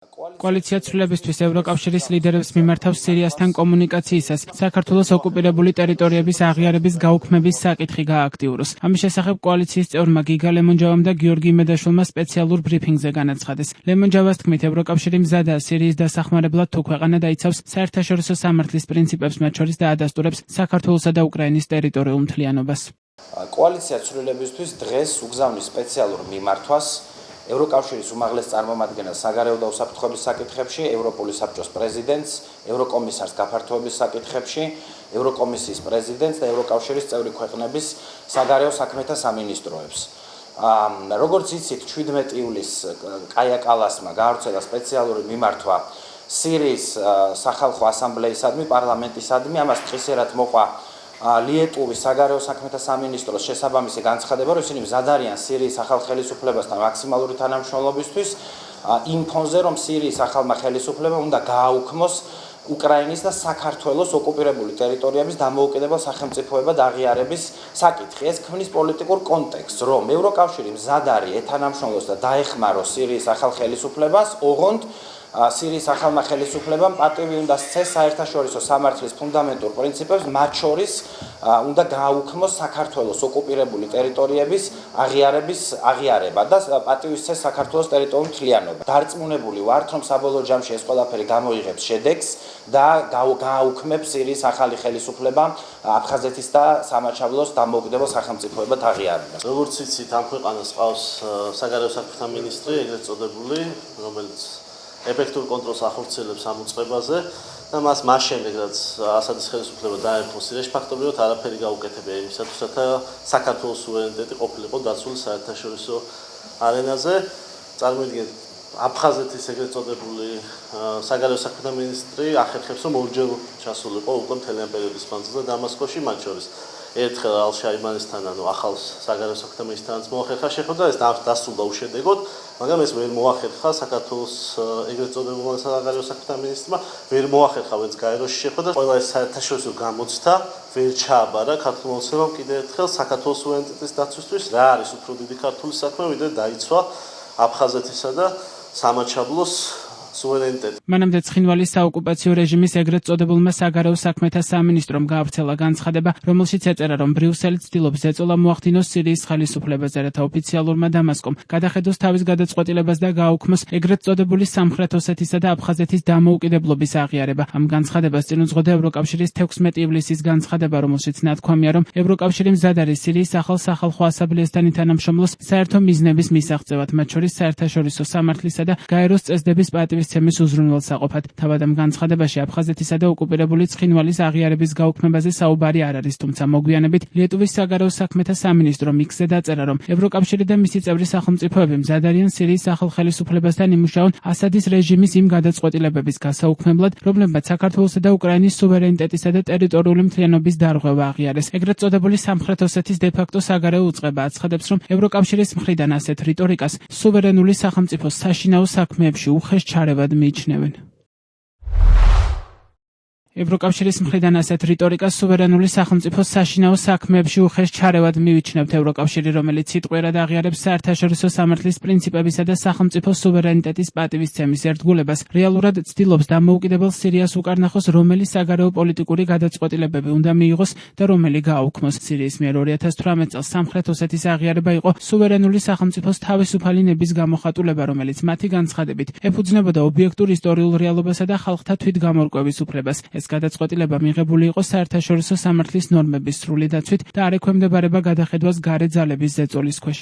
კოალიცია ცვლილებისთვის ევროკავშირის ლიდერებს მიმართავს სირიასთან კომუნიკაციისას საქართველოს ოკუპირებული ტერიტორიების აღიარების გაუქმების საკითხი გააქტიუროს. ამის შესახებ კოალიციის წევრმა გიგა ლემონჯავამ და გიორგი იმედაშვილმა სპეციალურ ბრიფინგზე განაცხადეს. ლემონჯავას თქმით, ევროკავშირი მზადაა სირიის დასახმარებლად, თუ ქვეყანა დაიცავს საერთაშორისო სამართლის პრინციპებს, მათ შორის დაადასტურებს საქართველოსა და უკრაინის ტერიტორიულ მთლიანობას. კოალიცია ცვლილებისთვის დღეს უგზავნის სპეციალურ მიმართვას ევროკავშირის უმაღლეს წარმომადგენელს საგარეო და უსაფრთხოების საკითხებში, ევროპული საბჭოს პრეზიდენტს, ევროკომისარს გაფართოების საკითხებში, ევროკომისიის პრეზიდენტს და ევროკავშირის წევრი ქვეყნების საგარეო საქმეთა სამინისტროებს. როგორც იცით, 17 ივლისს კაია კალასმა გაავრცელა სპეციალური მიმართვა სირიის სახალხო ასამბლეისადმი, პარლამენტისადმი, ამას დღისერად მოყვა ლიეტუვის საგარეო საქმეთა სამინისტროს შესაბამისი განცხადება, რომ ისინი მზად არიან სირიის ახალ ხელისუფლებასთან მაქსიმალური თანამშრომლობისთვის, იმ ფონზე, რომ სირიის ახალმა ხელისუფლებამ უნდა გააუქმოს უკრაინის და საქართველოს ოკუპირებული ტერიტორიების დამოუკიდებელ სახელმწიფოებად აღიარების საკითხი. ეს ქმნის პოლიტიკურ კონტექსტს, რომ ევროკავშირი მზად არის ეთანამშრომლოს და დაეხმაროს სირიის ახალ ხელისუფლებას, ოღონდ სირიის ახალმა ხელისუფლებამ პატივი უნდა სცეს საერთაშორისო სამართლის ფუნდამენტურ პრინციპებს, მათ შორის უნდა გააუქმოს საქართველოს ოკუპირებული ტერიტორიების აღიარება და პატივი სცეს საქართველოს ტერიტორიულ მთლიანობა. დარწმუნებული ვართ, რომ საბოლოო ჯამში ეს ყველაფერი გამოიღებს შედეგს და გააუქმებს სირიის ახალი ხელისუფლება აფხაზეთის და სამაჩაბლოს დამოუკიდებელ სახელმწიფოებად აღიარებას. როგორც იცით, ამ ქვეყანას ყავს საგარეო საქმეთა მინისტრი, ეგრეთ წოდებული, რომელიც ეფექტურ კონტროლს ახორციელებს ამ უწყებაზე და მას შემდეგ, რაც ასადის ხელისუფლება დაემხო სირიაში, ფაქტობრივად არაფერი გაუკეთებია იმისათვის, რათა საქართველოს სუვერენიტეტი ყოფილიყო დაცული საერთაშორისო არენაზე. წარმოიდგინეთ, აფხაზეთის ეგრეთ წოდებული საგარეო საქმეთა მინისტრი ახერხებს, რომ ორჯერ ჩასულიყო უკვე მთელი ამ პერიოდის მანძილზე დამასკოში, მათ შორის ერთხელ ალ-შაიმანისთან, ანუ ახალ საგარეო საქმეთა მინისტრთანაც მოახერხა შეხვედრა, ეს დასრულდა უშედეგოდ, მაგრამ ეს ვერ მოახერხა საქართველოს ეგრეთ წოდებულმა საგარეო საქმეთა მინისტრმა, ვერ მოახერხა ვინც გაეროში შეხვედრა, ყველა ეს საერთაშორისო გამოცდა ვერ ჩააბარა ქართულ მოსახლეობამ კიდევ ერთხელ საქართველოს სუვერენიტეტის დაცვისთვის, რა არის უფრო დიდი ქართული საქმე, ვიდრე დაიცვა აფხაზეთისა და სამაჩაბლოს სუვერენიტეტი. მანამდე ცხინვალის საოკუპაციო რეჟიმის ეგრეთ წოდებულმა საგარეო საქმეთა სამინისტრომ გაავრცელა განცხადება, რომელშიც ეწერა, რომ ბრიუსელი ცდილობს ზეწოლა მოახდინოს სირიის ხელისუფლებაზე, რათა ოფიციალურმა დამასკომ გადახედოს თავის გადაწყვეტილებას და გააუქმოს ეგრეთ წოდებული სამხრეთ ოსეთისა და აფხაზეთის დამოუკიდებლობის აღიარება. ამ განცხადებას წინ უძღოდა ევროკავშირის 16 ივლისის განცხადება, რომელშიც ნათქვამია, რომ ევროკავშირი მზად არის სირიის ახალ სახალხო ასამბლეასთან თანამშრომლოს საერთო მიზნების მისაღწევად, მათ შორის საერთაშორისო სამართლისა და გაეროს წესდების პატივისცემის უზრუნველსაყოფად. თავად ამ განცხადებაში აფხაზეთისა და ოკუპირებული ცხინვალის აღიარების გაუქმებაზე საუბარი არ არის, თუმცა მოგვიანებით ლიეტუვის საგარეო საქმეთა სამინისტრო მიქსზე დაწერა, რომ ევროკავშირი და მისი წევრი სახელმწიფოები მზად არიან სირიის ახალ ხელისუფლებასთან იმუშაონ ასადის რეჟიმის იმ გადაწყვეტილებების გასაუქმებლად, რომლებმაც საქართველოსა და უკრაინის სუვერენიტეტისა და ტერიტორიული მთლიანობის დარღვევა აღიარეს. ეგრეთ წოდებული სამხრეთ ოსეთის დე-ფაქტო საგარეო უწყება აცხადებს, რომ ევროკავშირის მხრიდან ასეთ რიტორიკას სუვერენული სახელმწიფოს საშინაო საქმეებში უხეშ ჩარევად მიიჩნევენ. ევროკავშირის მხრიდან ასეთ რიტორიკას სუვერენული სახელმწიფოს საშინაო საქმეებში უხეშ ჩარევად მივიჩნევთ. ევროკავშირი, რომელიც სიტყვიერად აღიარებს საერთაშორისო სამართლის პრინციპებისა და სახელმწიფო სუვერენიტეტის პატივისცემის ერთგულებას, რეალურად ცდილობს დამოუკიდებელ სირიას უკარნახოს, რომელი საგარეო პოლიტიკური გადაწყვეტილებები უნდა მიიღოს და რომელი გააუქმოს. სირიის მიერ 2018 წელს სამხრეთ ოსეთის აღიარება იყო სუვერენული სახელმწიფოს თავისუფალი ნების გამოხატულება, რომელიც მათი განცხადებით ეფუძნებოდა ობიექტურ ისტორიულ რეალობასა და ხალხთა თვითგამორკვევის უფლებას. ეს გადაწყვეტილება მიღებული იყო საერთაშორისო სამართლის ნორმების სრული დაცვით და არ ექვემდებარება გადახედვას გარე ძალების ზეწოლის ქვეშ.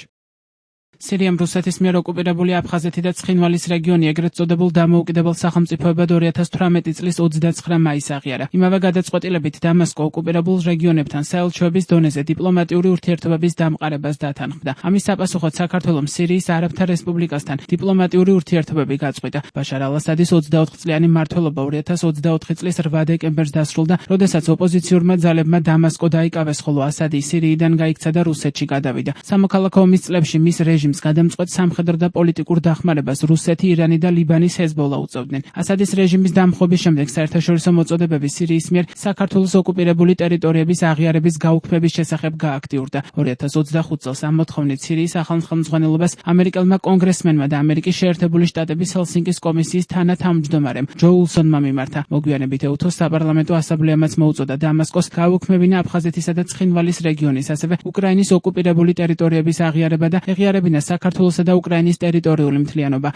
სირიამ რუსეთის მიერ ოკუპირებული აფხაზეთი და ცხინვალის რეგიონი ეგრეთ წოდებულ დამოუკიდებელ სახელმწიფოებად 2018 წლის 29 მაისს აღიარა. იმავე გადაწყვეტილებით დამასკო ოკუპირებულ რეგიონებთან საელჩოების დონეზე დიპლომატიური ურთიერთობების დამყარებას დათანხმდა. ამის საპასუხოდ საქართველომ სირიის არაბთა რესპუბლიკასთან დიპლომატიური ურთიერთობები გაწყვიტა. ბაშარ ალ-ასადის 24 წლიანი მმართველობა 2024 წლის 8 დეკემბერს დასრულდა, როდესაც ოპოზიციურმა ძალებმა დამასკო დაიკავეს, ხოლო ასადი სირიიდან გაიქცა და რუსეთში გადავიდა. სამოქალაქო ომის წლებში მის რეჟიმს რეჟიმს გადამწყვეტ სამხედრო და პოლიტიკურ დახმარებას რუსეთი, ირანი და ლიბანის ჰეზბოლა უწევდნენ. ასადის რეჟიმის დამხობის შემდეგ საერთაშორისო მოწოდებები სირიის მიერ საქართველოს ოკუპირებული ტერიტორიების აღიარების გაუქმების შესახებ გააქტიურდა. 2025 წელს ამ მოთხოვნით სირიის ახალ ხელმძღვანელობას ამერიკელმა კონგრესმენმა და ამერიკის შეერთებული შტატების ჰელსინკის კომისიის თანათავმჯდომარემ ჯო ულსონმა მიმართა. მოგვიანებით ეუთოს საპარლამენტო ასამბლეამაც მოუწოდა დამასკოს გაუქმებინა აფხაზეთისა და ცხინვალის რეგიონის, ასევე უკრაინის ოკუპირებული ტერიტორიების აღიარება და ეღიარებინა საქართველოსა და უკრაინის ტერიტორიული მთლიანობა.